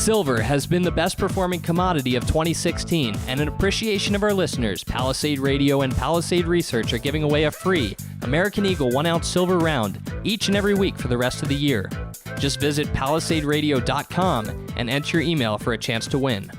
Silver has been the best performing commodity of 2016, and in appreciation of our listeners, Palisade Radio and Palisade Research are giving away a free American Eagle 1-ounce silver round each and every week for the rest of the year. Just visit palisaderadio.com and enter your email for a chance to win.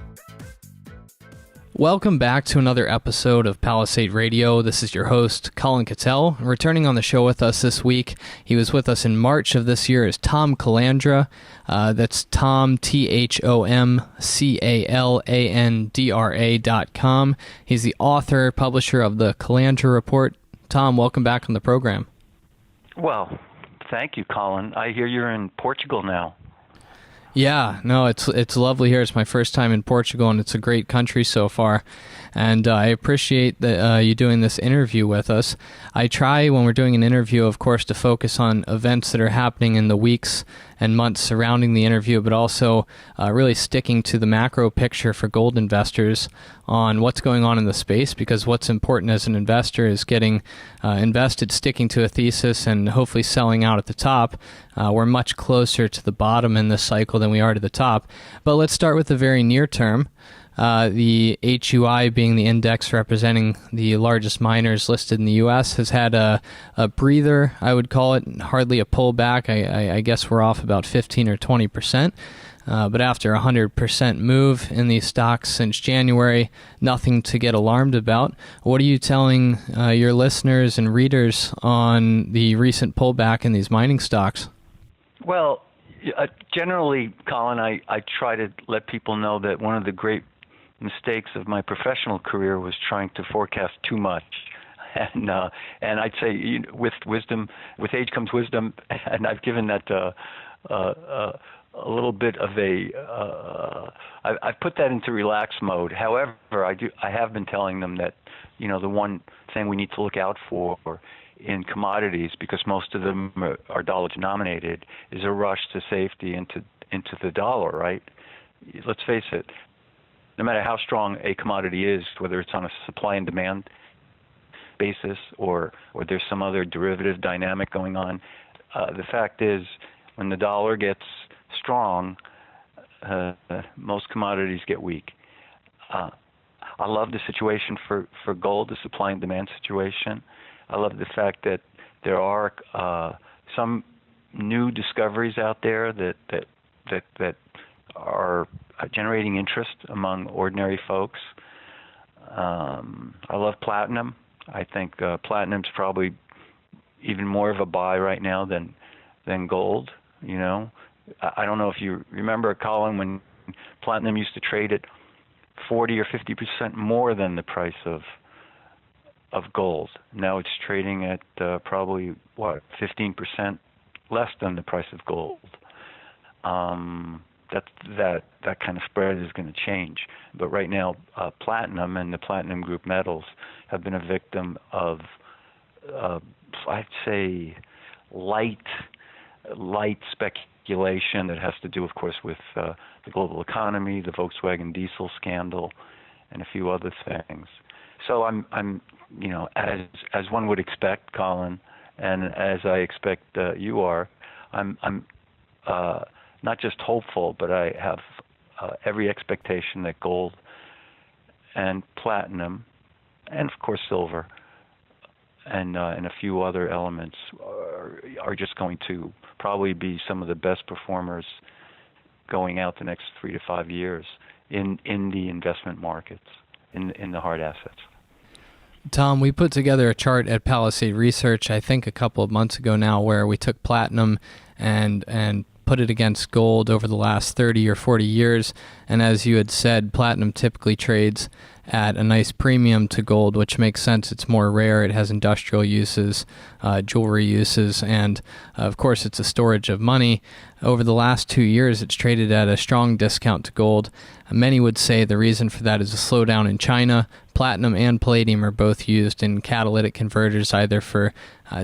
Welcome back to another episode of Palisade Radio. This is your host, Colin Cattell. Returning on the show with us this week, he was with us in March of this year, is Thom Calandra. That's Thom, THOMCALANDRA.com. He's the author, publisher of the Calandra Report. Thom, welcome back on the program. Well, thank you, Colin. I hear you're in Portugal now. Yeah, no, it's lovely here. It's my first time in Portugal, and it's a great country so far. And I appreciate that you doing this interview with us. I try, when we're doing an interview, of course, to focus on events that are happening in the weeks and months surrounding the interview, but also really sticking to the macro picture for gold investors on what's going on in the space, because what's important as an investor is getting invested, sticking to a thesis, and hopefully selling out at the top. We're much closer to the bottom in this cycle than we are to the top. But let's start with the very near term. The HUI, being the index representing the largest miners listed in the U.S., has had a breather, I would call it, hardly a pullback. I guess we're off about 15 or 20%. But after a 100% move in these stocks since January, nothing to get alarmed about. What are you telling your listeners and readers on the recent pullback in these mining stocks? Well, generally, Colin, I try to let people know that one of the great mistakes of my professional career was trying to forecast too much. And I'd say with age comes wisdom, and I've given that a little bit of I've put that into relax mode. However, I have been telling them that, the one thing we need to look out for in commodities, because most of them are dollar denominated, is a rush to safety into the dollar, right? Let's face it, no matter how strong a commodity is, whether it's on a supply and demand basis or there's some other derivative dynamic going on, the fact is when the dollar gets strong, most commodities get weak. I love the situation for gold, the supply and demand situation. I love the fact that there are some new discoveries out there that are generating interest among ordinary folks. I love platinum. I think platinum's probably even more of a buy right now than gold. I don't know if you remember, Colin, when platinum used to trade at 40 or 50% more than the price of gold. Now it's trading at probably 15% less than the price of gold. That kind of spread is going to change. But right now, platinum and the platinum group metals have been a victim of, I'd say, light speculation that has to do, of course, with the global economy, the Volkswagen diesel scandal, and a few other things. So I'm as one would expect, Colin, and as I expect you are, I'm not just hopeful, but I have every expectation that gold and platinum, and of course silver, and a few other elements are just going to probably be some of the best performers going out the next 3 to 5 years in the investment markets, in the hard assets. Thom, we put together a chart at Palisade Research, I think a couple of months ago now, where we took platinum and put it against gold over the last 30 or 40 years. And as you had said, platinum typically trades at a nice premium to gold, which makes sense. It's more rare. It has industrial uses, jewelry uses, and of course it's a storage of money. Over the last 2 years, it's traded at a strong discount to gold. Many would say the reason for that is a slowdown in China. Platinum and palladium are both used in catalytic converters, either for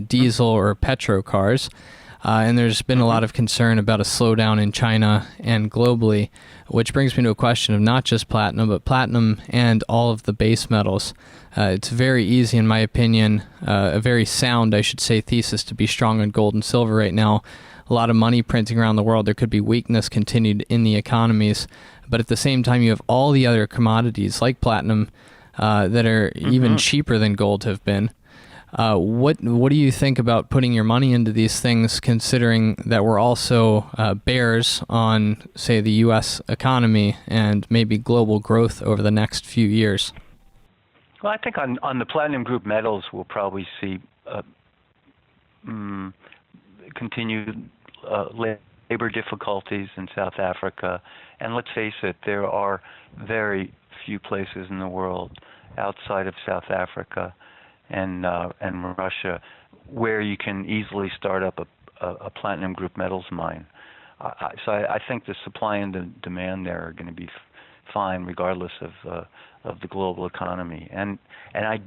diesel or petro cars. And there's been a lot of concern about a slowdown in China and globally, which brings me to a question of not just platinum, but platinum and all of the base metals. It's very easy, in my opinion, a very sound, I should say, thesis to be strong on gold and silver right now. A lot of money printing around the world. There could be weakness continued in the economies. But at the same time, you have all the other commodities like platinum that are even cheaper than gold have been. What do you think about putting your money into these things, considering that we're also bears on, say, the U.S. economy and maybe global growth over the next few years? Well, I think on the platinum group metals, we'll probably see continued labor difficulties in South Africa. And let's face it, there are very few places in the world outside of South Africa and Russia where you can easily start up a platinum group metals mine. So I think the supply and the demand there are going to be fine regardless of the global economy. And I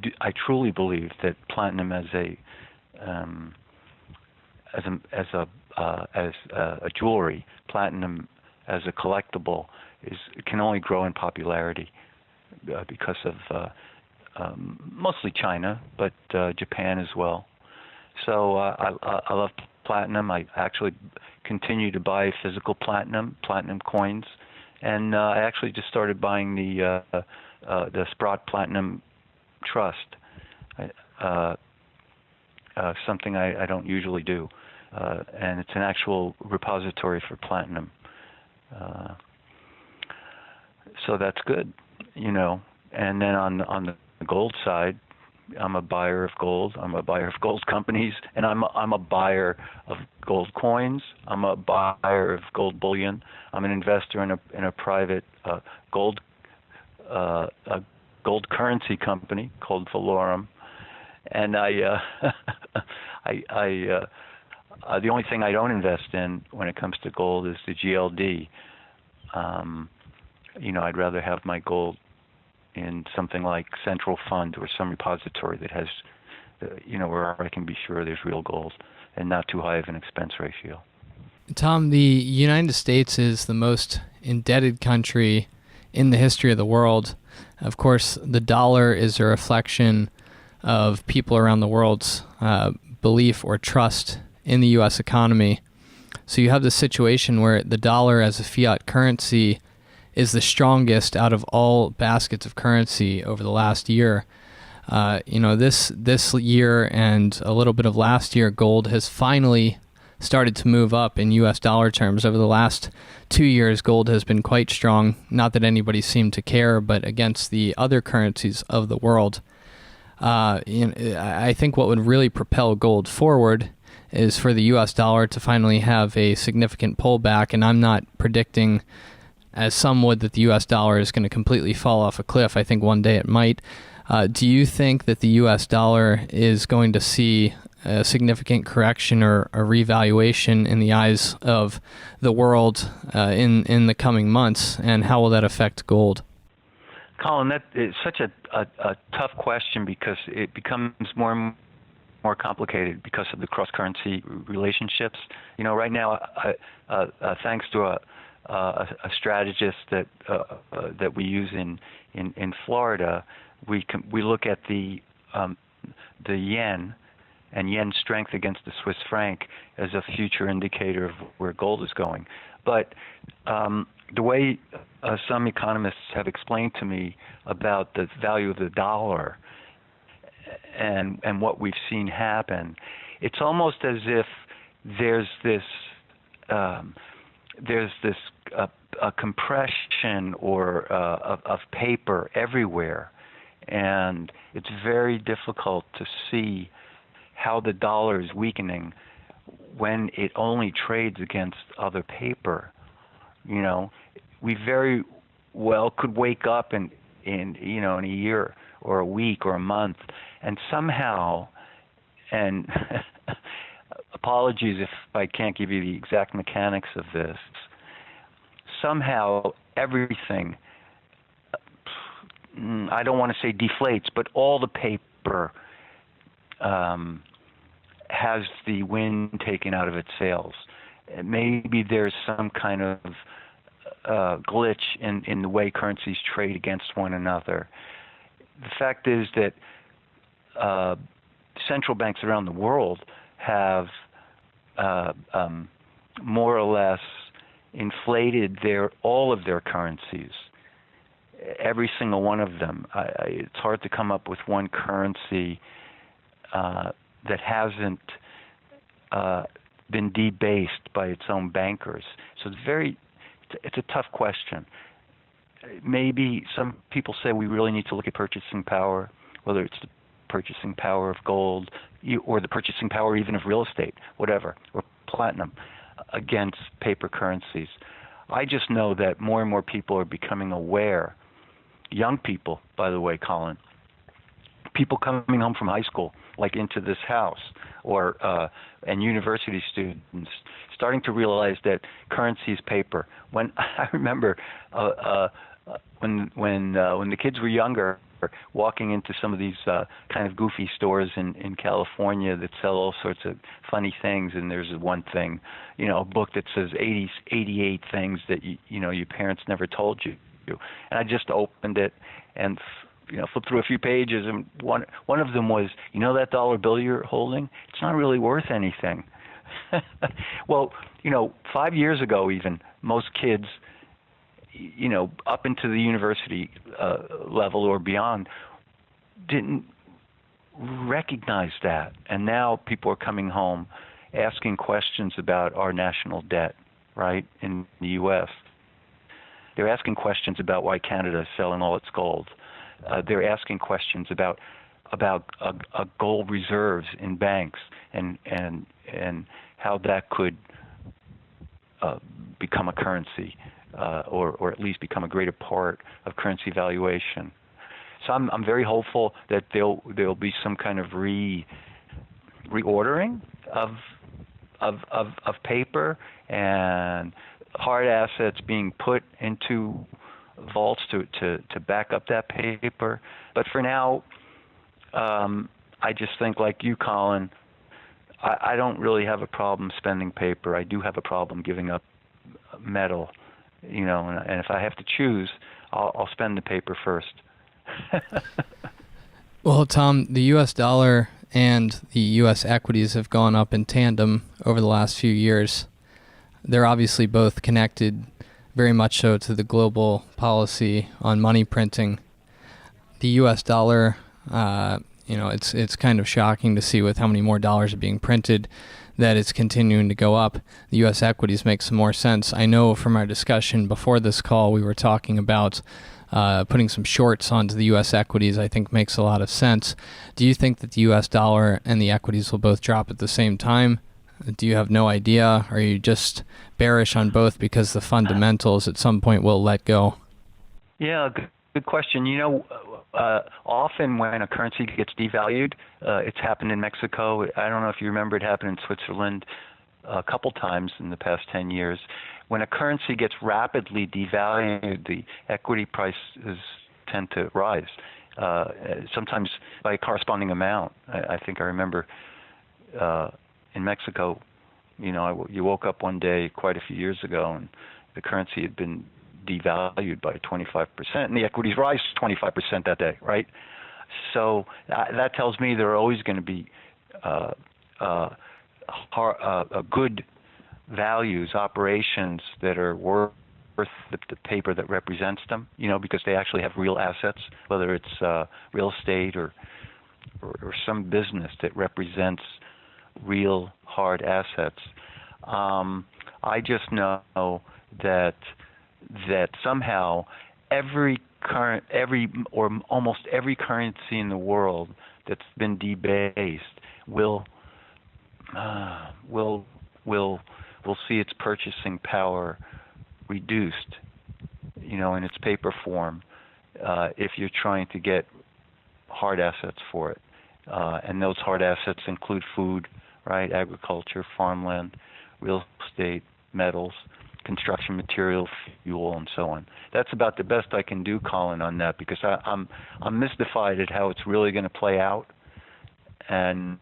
truly believe that platinum as a jewelry, platinum as a collectible can only grow in popularity because of mostly China, but Japan as well. So I love platinum. I actually continue to buy physical platinum coins, and I actually just started buying the Sprott Platinum Trust, something I don't usually do, and it's an actual repository for platinum. So that's good, And then on the gold side, I'm a buyer of gold. I'm a buyer of gold companies, and I'm a buyer of gold coins. I'm a buyer of gold bullion. I'm an investor in a private gold currency company called Valorum, and the only thing I don't invest in when it comes to gold is the GLD. I'd rather have my gold in something like Central Fund or some repository that has, where I can be sure there's real gold and not too high of an expense ratio. Tom, the United States is the most indebted country in the history of the world. Of course, the dollar is a reflection of people around the world's belief or trust in the U.S. economy. So you have this situation where the dollar as a fiat currency is the strongest out of all baskets of currency over the last year. This year and a little bit of last year, gold has finally started to move up in U.S. dollar terms. Over the last 2 years, gold has been quite strong. Not that anybody seemed to care, but against the other currencies of the world. I think what would really propel gold forward is for the U.S. dollar to finally have a significant pullback, and I'm not predicting, as some would, that the U.S. dollar is going to completely fall off a cliff. I think one day it might. Do you think that the U.S. dollar is going to see a significant correction or a revaluation in the eyes of the world in the coming months, and how will that affect gold? Colin, that is such a tough question because it becomes more and more complicated because of the cross-currency relationships. Right now, thanks to a strategist that we use in Florida, we look at the yen and yen strength against the Swiss franc as a future indicator of where gold is going. But the way some economists have explained to me about the value of the dollar and what we've seen happen, it's almost as if there's this a compression or of paper everywhere, and it's very difficult to see how the dollar is weakening when it only trades against other paper. We very well could wake up in a year or a week or a month, and somehow, and apologies if I can't give you the exact mechanics of this, somehow everything, I don't want to say deflates, but all the paper has the wind taken out of its sails. Maybe there's some kind of glitch in the way currencies trade against one another. The fact is that central banks around the world have more or less inflated all of their currencies. Every single one of them. It's hard to come up with one currency that hasn't been debased by its own bankers. So it's a tough question. Maybe some people say we really need to look at purchasing power, whether it's the purchasing power of gold or the purchasing power even of real estate, whatever, or platinum, against paper currencies. I just know that more and more people are becoming aware, young people, by the way, Colin, people coming home from high school, like into this house, and university students, starting to realize that currency is paper. When I remember when the kids were younger, walking into some of these kind of goofy stores in California that sell all sorts of funny things, and there's one thing, a book that says 88 things that your parents never told you. And I just opened it and flipped through a few pages, and one of them was, that dollar bill you're holding, it's not really worth anything. Well, 5 years ago even, most kids, up into the university level or beyond, didn't recognize that. And now people are coming home asking questions about our national debt, right, in the U.S. They're asking questions about why Canada is selling all its gold. They're asking questions about gold reserves in banks and how that could become a currency, or at least become a greater part of currency valuation. So I'm very hopeful that there'll be some kind of reordering of paper and hard assets being put into vaults to back up that paper. But for now, I just think, like you, Colin, I don't really have a problem spending paper. I do have a problem giving up metal, and if I have to choose, I'll spend the paper first. Well, Thom, the U.S. dollar and the U.S. equities have gone up in tandem over the last few years. They're obviously both connected, very much so, to the global policy on money printing. The U.S. dollar, it's kind of shocking to see with how many more dollars are being printed that it's continuing to go up. The U.S. equities make some more sense. I know from our discussion before this call, we were talking about putting some shorts onto the U.S. equities. I think makes a lot of sense. Do you think that the U.S. dollar and the equities will both drop at the same time? Do you have no idea? Are you just bearish on both because the fundamentals at some point will let go? Yeah, good question. Often when a currency gets devalued, it's happened in Mexico. I don't know if you remember, it happened in Switzerland a couple times in the past 10 years. When a currency gets rapidly devalued, the equity prices tend to rise, sometimes by a corresponding amount. I think I remember in Mexico, you woke up one day quite a few years ago and the currency had been devalued by 25%, and the equities rise 25% that day, right? So that tells me there are always going to be good values, operations that are worth the paper that represents them, because they actually have real assets, whether it's real estate or some business that represents real hard assets. I just know that somehow almost every currency in the world that's been debased will see its purchasing power reduced, in its paper form, if you're trying to get hard assets for it. And those hard assets include food, right? Agriculture, farmland, real estate, metals, construction material, fuel, and so on. That's about the best I can do, Colin, on that, because I'm mystified at how it's really going to play out. And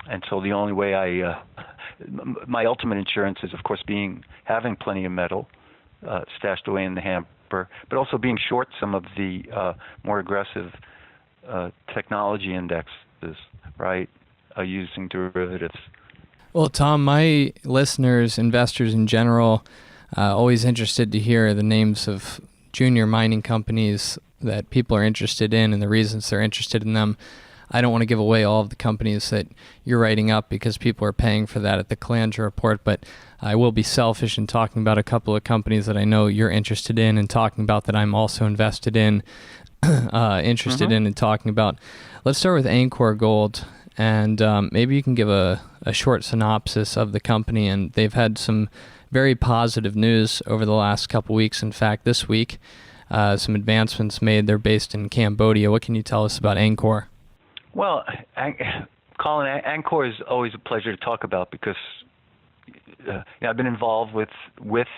And so the only way my ultimate insurance is, of course, having plenty of metal stashed away in the hamper, but also being short some of the more aggressive technology indexes, right, using derivatives. Well, Thom, my listeners, investors in general, always interested to hear the names of junior mining companies that people are interested in and the reasons they're interested in them. I don't want to give away all of the companies that you're writing up because people are paying for that at the Calandra report, but I will be selfish in talking about a couple of companies that I know you're interested in and talking about that I'm also invested in, and talking about. Let's start with Ancor Gold, and maybe you can give a short synopsis of the company. And they've had some very positive news over the last couple weeks. In fact, this week, some advancements made. They're based in Cambodia. What can you tell us about Ancor? Well, Colin, Ancor is always a pleasure to talk about because I've been involved with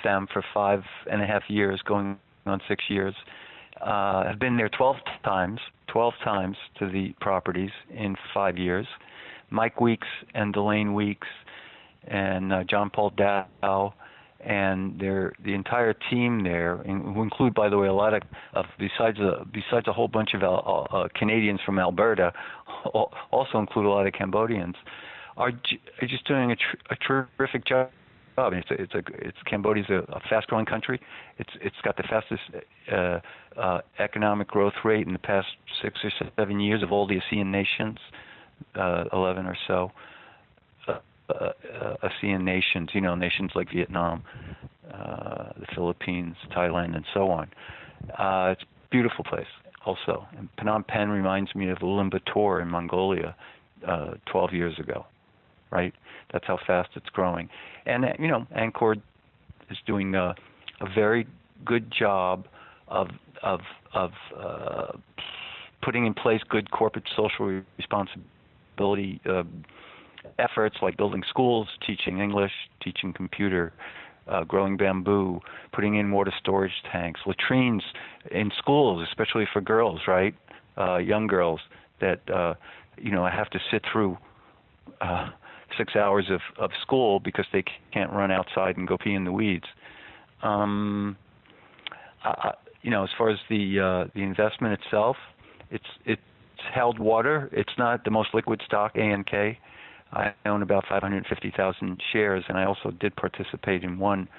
them for 5.5 years, going on 6 years. I've been there 12 times to the properties in 5 years. Mike Weeks and Delane Weeks and John Paul Dow and the entire team there, who include, by the way, a lot of besides a whole bunch of Canadians from Alberta, also include a lot of Cambodians, are just doing a terrific job. Cambodia's a fast-growing country. It's got the fastest economic growth rate in the past 6 or 7 years of all the ASEAN nations, 11 or so. ASEAN nations, nations like Vietnam, the Philippines, Thailand, and so on. It's a beautiful place also. And Phnom Penh reminds me of Ulaanbaatar in Mongolia 12 years ago, right? That's how fast it's growing. And, Ancor is doing a very good job of putting in place good corporate social responsibility efforts like building schools, teaching English, teaching computer, growing bamboo, putting in water storage tanks, latrines in schools, especially for girls, right? Young girls that have to sit through 6 hours of school because they can't run outside and go pee in the weeds. As far as the investment itself, it's held water. It's not the most liquid stock, ANK. I own about 550,000 shares, and I also did participate in one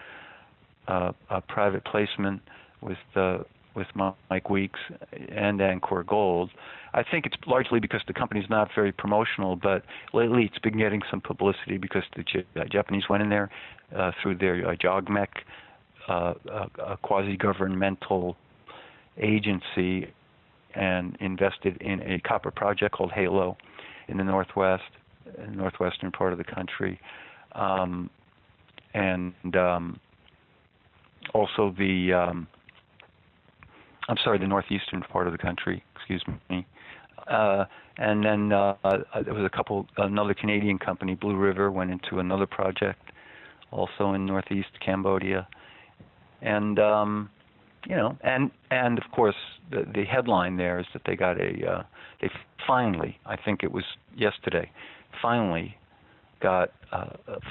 a private placement with Mike Weeks and Ancor Gold. I think it's largely because the company's not very promotional, but lately it's been getting some publicity because the Japanese went in there through their JOGMEC, a quasi-governmental agency, and invested in a copper project called Halo in the northwestern part of the country, and also the northeastern part of the country. Excuse me. And then there was another Canadian company, Blue River, went into another project, also in northeast Cambodia, and and of course the headline there is that they got they finally, I think it was yesterday, finally got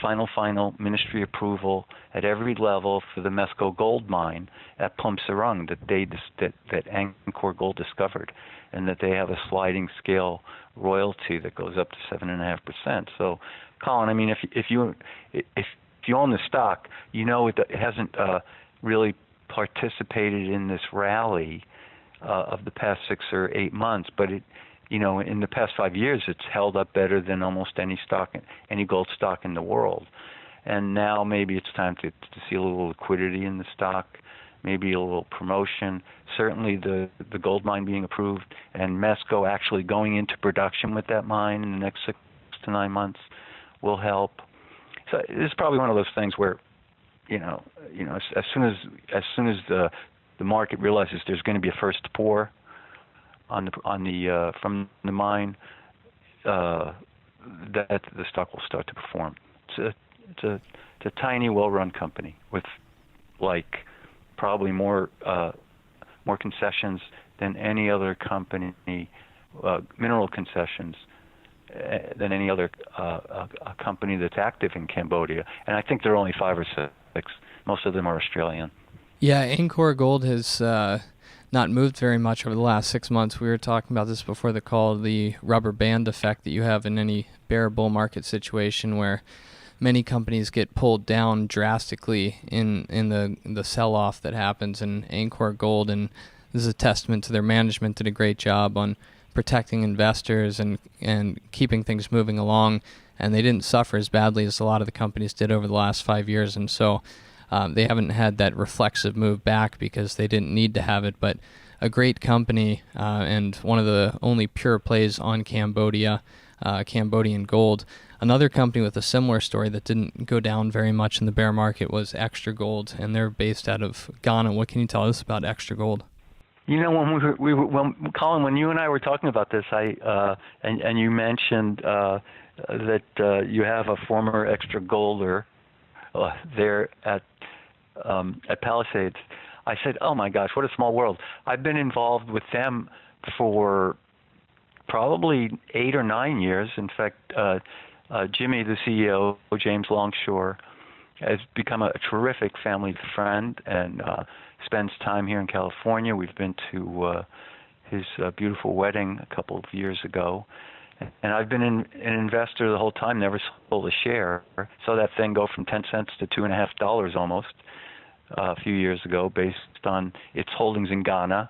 final ministry approval at every level for the Mesco gold mine at Plum Sarung that Ancor Gold discovered, and that they have a sliding scale royalty that goes up to 7.5%. So, Colin, I mean, if you own the stock, it hasn't really participated in this rally of the past 6 or 8 months, but it. In the past 5 years, it's held up better than almost any gold stock in the world. And now maybe it's time to see a little liquidity in the stock, maybe a little promotion. Certainly the gold mine being approved and Mesco actually going into production with that mine in the next 6 to 9 months will help. So it's probably one of those things where, as soon as the market realizes there's going to be a first pour from the mine, that the stock will start to perform. It's a tiny, well-run company with probably more concessions than any other company, mineral concessions than any other company that's active in Cambodia. And I think there are only 5 or 6. Most of them are Australian. Yeah, Ancor Gold has not moved very much over the last 6 months. We were talking about this before the call, the rubber band effect that you have in any bear bull market situation where many companies get pulled down drastically in the sell-off that happens in Ancor Gold, and this is a testament to their management. Did a great job on protecting investors and keeping things moving along, and they didn't suffer as badly as a lot of the companies did over the last 5 years, and so they haven't had that reflexive move back because they didn't need to have it. But a great company and one of the only pure plays on Cambodia, Cambodian gold. Another company with a similar story that didn't go down very much in the bear market was Extra Gold, and they're based out of Ghana. What can you tell us about Extra Gold? You know, when Colin, when you and I were talking about this, and you mentioned that you have a former Extra Golder there at Palisades, I said, "Oh my gosh, what a small world!" I've been involved with them for probably 8 or 9 years. In fact, Jimmy, the CEO, James Longshore, has become a terrific family friend and spends time here in California. We've been to his beautiful wedding a couple of years ago. And I've been an investor the whole time, never sold a share. Saw that thing go from 10 cents to $2.50 almost a few years ago based on its holdings in Ghana,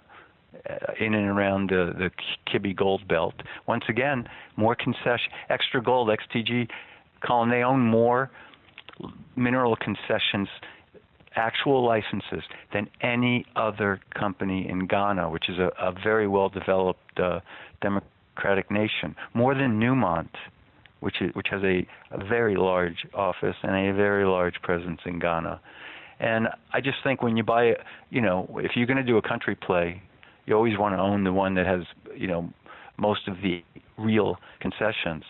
in and around the Kibi Gold Belt. Once again, more concession, Extra Gold, XTG, Colin, they own more mineral concessions, actual licenses, than any other company in Ghana, which is a very well-developed democratic nation. More than Newmont, which has a very large office and a very large presence in Ghana. And I just think when you buy, if you're going to do a country play, you always want to own the one that has, most of the real concessions.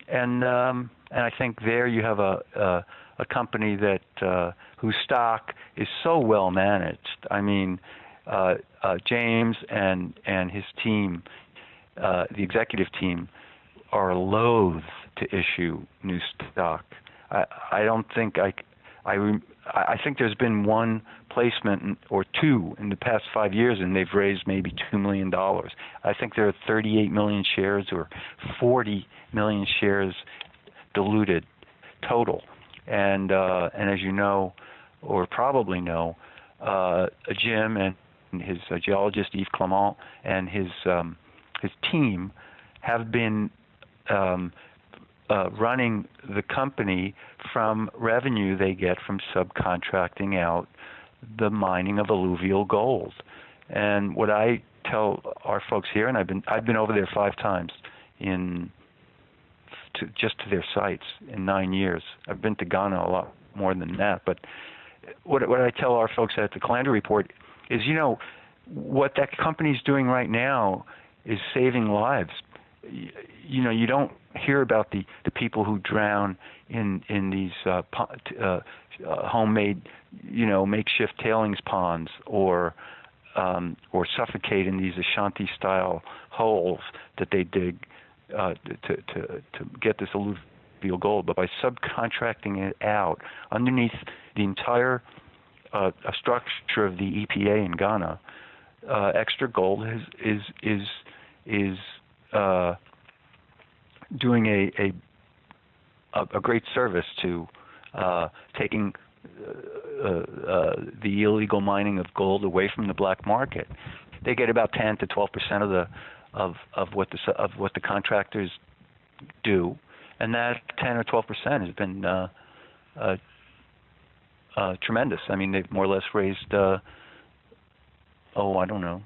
And I think there you have a company that whose stock is so well managed. I mean, James and his team, the executive team, are loath to issue new stock. I don't think I think there's been one placement or two in the past 5 years, and they've raised maybe $2 million. I think there are 38 million shares or 40 million shares diluted total. And as you know, or probably know, Jim and his geologist Yves Clement and his team have been running the company from revenue they get from subcontracting out the mining of alluvial gold. And what I tell our folks here, and I've been over there 5 times just to their sites in 9 years. I've been to Ghana a lot more than that. But what I tell our folks at the Calandra Report is, what that company's doing right now is saving lives. You don't hear about the people who drown in these homemade, makeshift tailings ponds, or suffocate in these Ashanti-style holes that they dig to get this alluvial gold. But by subcontracting it out underneath the entire structure of the EPA in Ghana, Extra Gold is doing a great service to taking the illegal mining of gold away from the black market. They get about 10 to 12% of what the contractors do, and that 10 or 12% has been tremendous. I mean, they've more or less raised, I don't know,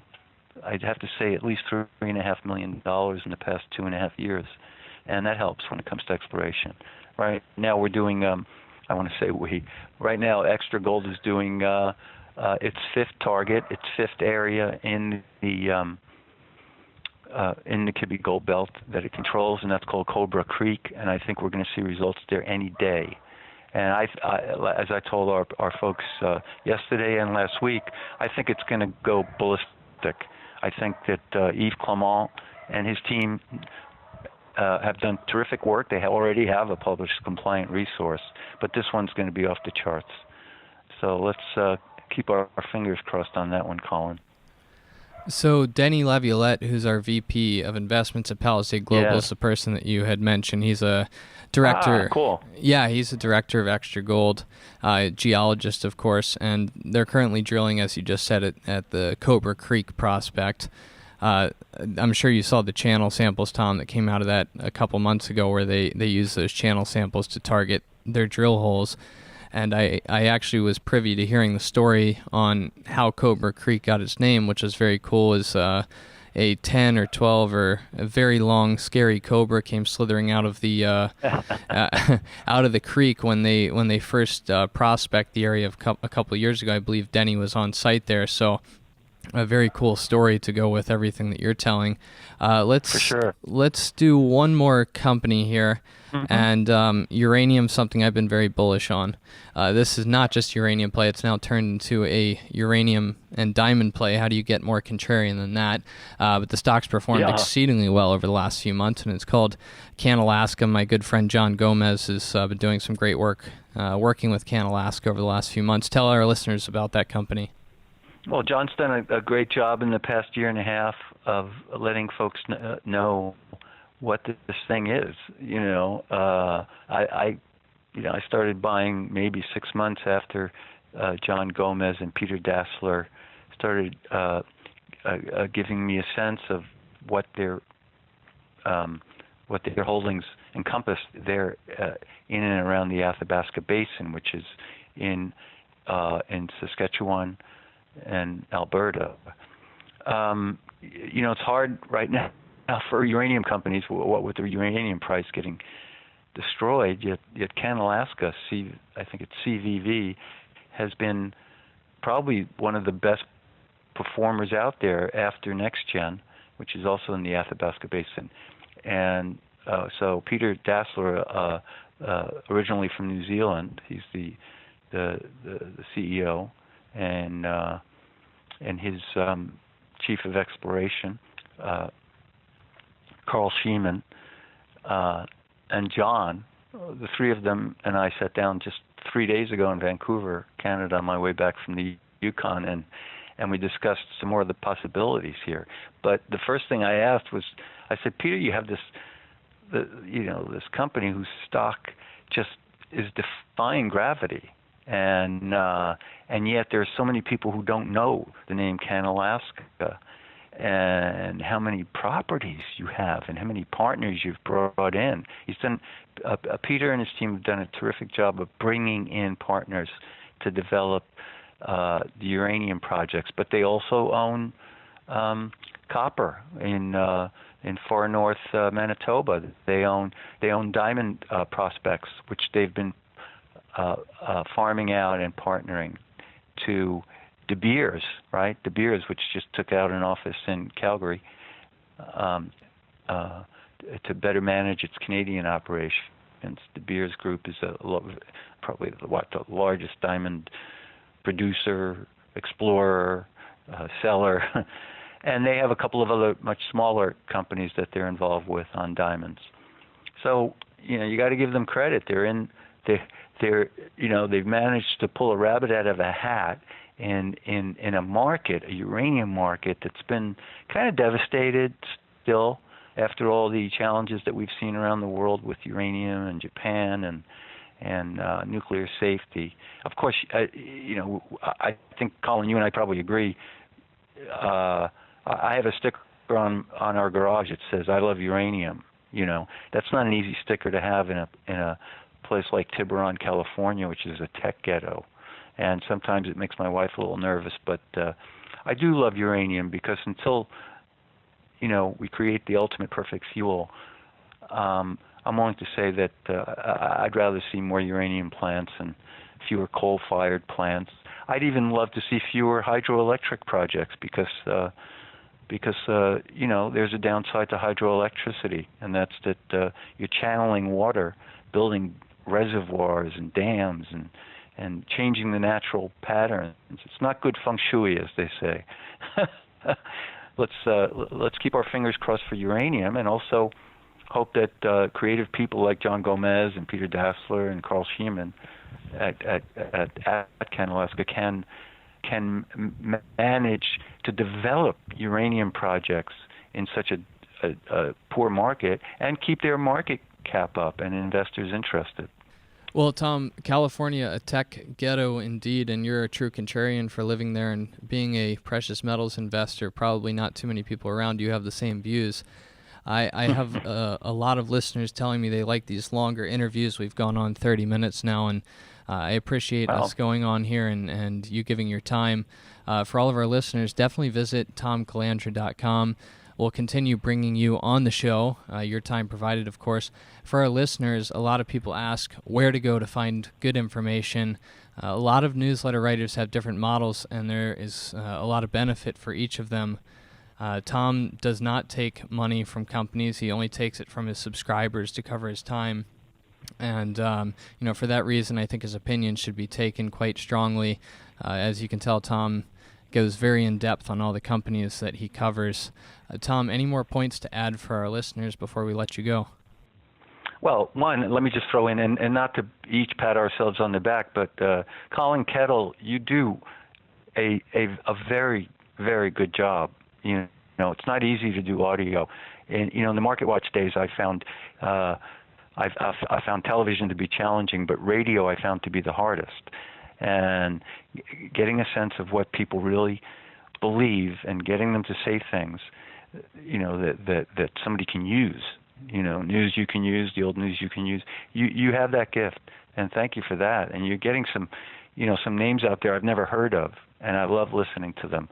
I'd have to say at least $3.5 million in the past 2.5 years, and that helps when it comes to exploration. Right now we're doing, right now Extra Gold is doing its 5th target, its 5th area in the Kibi Gold Belt that it controls, and that's called Cobra Creek, and I think we're going to see results there any day. And as I told our folks yesterday and last week, I think it's going to go ballistic. I think that Yves Clement and his team have done terrific work. They already have a published compliant resource, but this one's going to be off the charts. So let's keep our fingers crossed on that one, Colin. So Denny Laviolette, who's our VP of Investments at Palisade Global, is the person that you had mentioned. He's a director. Cool. Yeah, he's a director of Extra Gold, geologist, of course, and they're currently drilling, as you just said, at the Cobra Creek prospect. I'm sure you saw the channel samples, Tom, that came out of that a couple months ago, where they used those channel samples to target their drill holes. And I actually was privy to hearing the story on how Cobra Creek got its name, which was very cool. Is a 10 or 12 or a very long, scary cobra came slithering out of the out of the creek when they first prospect the area a couple of years ago. I believe Denny was on site there, so a very cool story to go with everything that you're telling. For sure. Let's do one more company here. And uranium, something I've been very bullish on. This is not just uranium play. It's now turned into a uranium and diamond play. How do you get more contrarian than that? But the stock's performed exceedingly well over the last few months, and it's called CanAlaska. My good friend John Gomez has been doing some great work working with CanAlaska over the last few months. Tell our listeners about that company. Well, John's done a great job in the past year and a half of letting folks know what this thing is. I started buying maybe 6 months after John Gomez and Peter Dassler started giving me a sense of what their holdings encompassed there in and around the Athabasca Basin, which is in Saskatchewan and Alberta. It's hard right now for uranium companies, what with the uranium price getting destroyed, yet CanAlaska, I think it's CVV, has been probably one of the best performers out there after NextGen, which is also in the Athabasca Basin. And so Peter Dassler, originally from New Zealand, he's the CEO, and his chief of exploration, Carl Sheeman, and John, the three of them and I sat down just 3 days ago in Vancouver, Canada, on my way back from the Yukon, and we discussed some more of the possibilities here. But the first thing I asked was, I said, Peter, you have this company whose stock just is defying gravity, and yet there are so many people who don't know the name CanAlaska, and how many properties you have and how many partners you've brought in. Peter and his team have done a terrific job of bringing in partners to develop the uranium projects, but they also own copper in far north Manitoba. They own diamond prospects, which they've been farming out and partnering to De Beers, right? De Beers, which just took out an office in Calgary to better manage its Canadian operations. De Beers Group is probably the largest diamond producer, explorer, seller, and they have a couple of other much smaller companies that they're involved with on diamonds. So you got to give them credit. They've managed to pull a rabbit out of a hat in a market, a uranium market that's been kind of devastated still after all the challenges that we've seen around the world with uranium and Japan and nuclear safety. Of course, I think, Colin, you and I probably agree. I have a sticker on our garage that says "I love uranium." That's not an easy sticker to have in a place like Tiburon, California, which is a tech ghetto. And sometimes it makes my wife a little nervous, but I do love uranium because until we create the ultimate perfect fuel, I'm willing to say that I'd rather see more uranium plants and fewer coal-fired plants. I'd even love to see fewer hydroelectric projects because there's a downside to hydroelectricity, and that's that you're channeling water, building reservoirs and dams and changing the natural patterns. It's not good feng shui, as they say. Let's keep our fingers crossed for uranium, and also hope that creative people like John Gomez and Peter Dassler and Carl Schiemann at CanAlaska can manage to develop uranium projects in such a poor market and keep their market cap up and investors interested. Well, Thom, California, a tech ghetto indeed, and you're a true contrarian for living there and being a precious metals investor. Probably not too many people around you have the same views. I have a lot of listeners telling me they like these longer interviews. We've gone on 30 minutes now, and I appreciate us going on here and you giving your time. For all of our listeners, definitely visit thomcalandra.com. We'll continue bringing you on the show, your time provided, of course. For our listeners, a lot of people ask where to go to find good information. A lot of newsletter writers have different models, and there is a lot of benefit for each of them. Thom does not take money from companies. He only takes it from his subscribers to cover his time. And, for that reason, I think his opinion should be taken quite strongly. As you can tell, Thom goes very in-depth on all the companies that he covers. Thom, any more points to add for our listeners before we let you go? Well, one, let me just throw in, and not to each pat ourselves on the back, but Colin Kettle, you do a very, very good job. You know, it's not easy to do audio. And, in the Market Watch days, I found television to be challenging, but radio I found to be the hardest. And getting a sense of what people really believe and getting them to say things, that somebody can use, news you can use, the old news you can use. You have that gift, and thank you for that. And you're getting some names out there I've never heard of, and I love listening to them.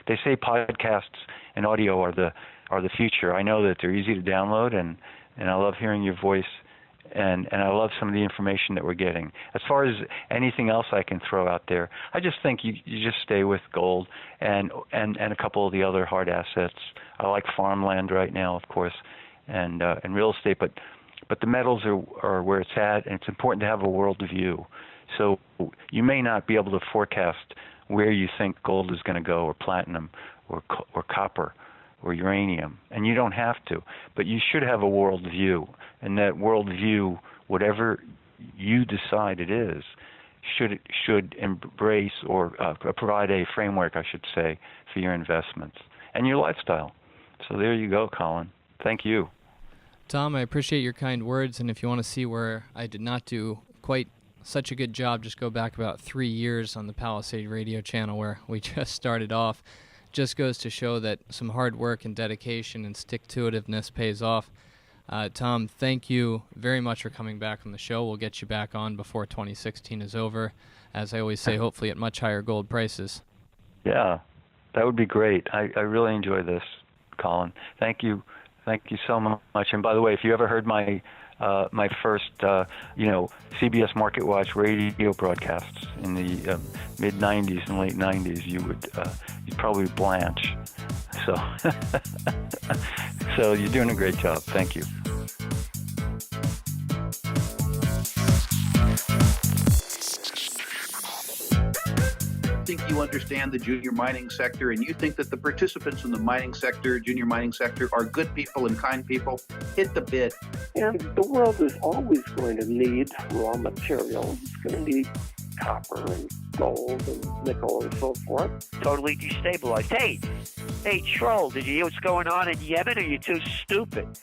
They say podcasts and audio are the future. I know that they're easy to download, and I love hearing your voice. And I love some of the information that we're getting. As far as anything else I can throw out there, I just think you just stay with gold and a couple of the other hard assets. I like farmland right now, of course, and real estate. But the metals are where it's at, and it's important to have a world view. So you may not be able to forecast where you think gold is going to go, or platinum, or copper, or uranium, and you don't have to, but you should have a world view, and that world view, whatever you decide it is, should embrace or provide a framework, I should say, for your investments and your lifestyle. So there you go, Colin. Thank you. Thom, I appreciate your kind words, and if you want to see where I did not do quite such a good job, just go back about 3 years on the Palisade radio channel where we just started off. Just goes to show that some hard work and dedication and stick-to-itiveness pays off. Thom, thank you very much for coming back on the show. We'll get you back on before 2016 is over. As I always say, hopefully at much higher gold prices. Yeah, that would be great. I really enjoy this, Colin. Thank you. Thank you so much. And by the way, if you ever heard my first, CBS Market Watch radio broadcasts in the mid '90s and late '90s, you'd probably blanch. So, so you're doing a great job. Thank you. Think you understand the junior mining sector, and you think that the participants in the mining sector, junior mining sector, are good people and kind people, hit the bid. And the world is always going to need raw materials. It's going to need copper and gold and nickel and so forth. Totally destabilized. Hey, Troll, did you hear what's going on in Yemen? Or are you too stupid?